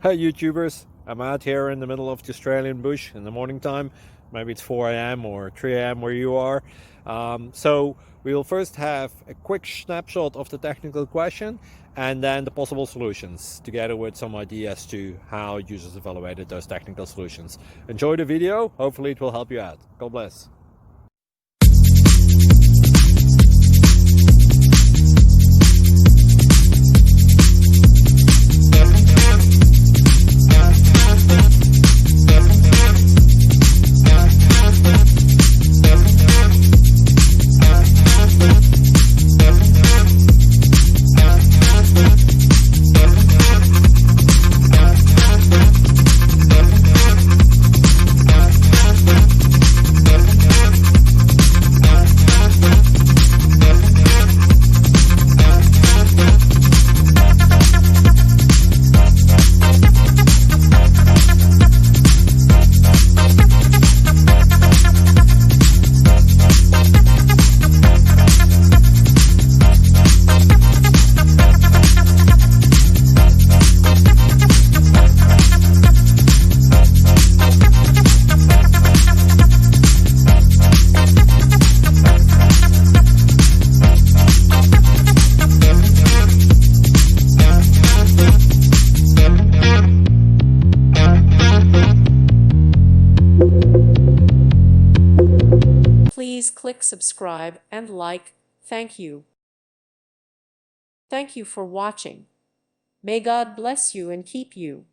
Hey YouTubers, I'm out here in the middle of the Australian bush in the morning time. Maybe it's 4 a.m. or 3 a.m. where you are. So we'll first have a quick snapshot of the technical question and then the possible solutions, together with some ideas to how users evaluated those technical solutions. Enjoy the video, hopefully it will help you out. God bless. Please click subscribe and like. Thank you. Thank you for watching. May God bless you and keep you.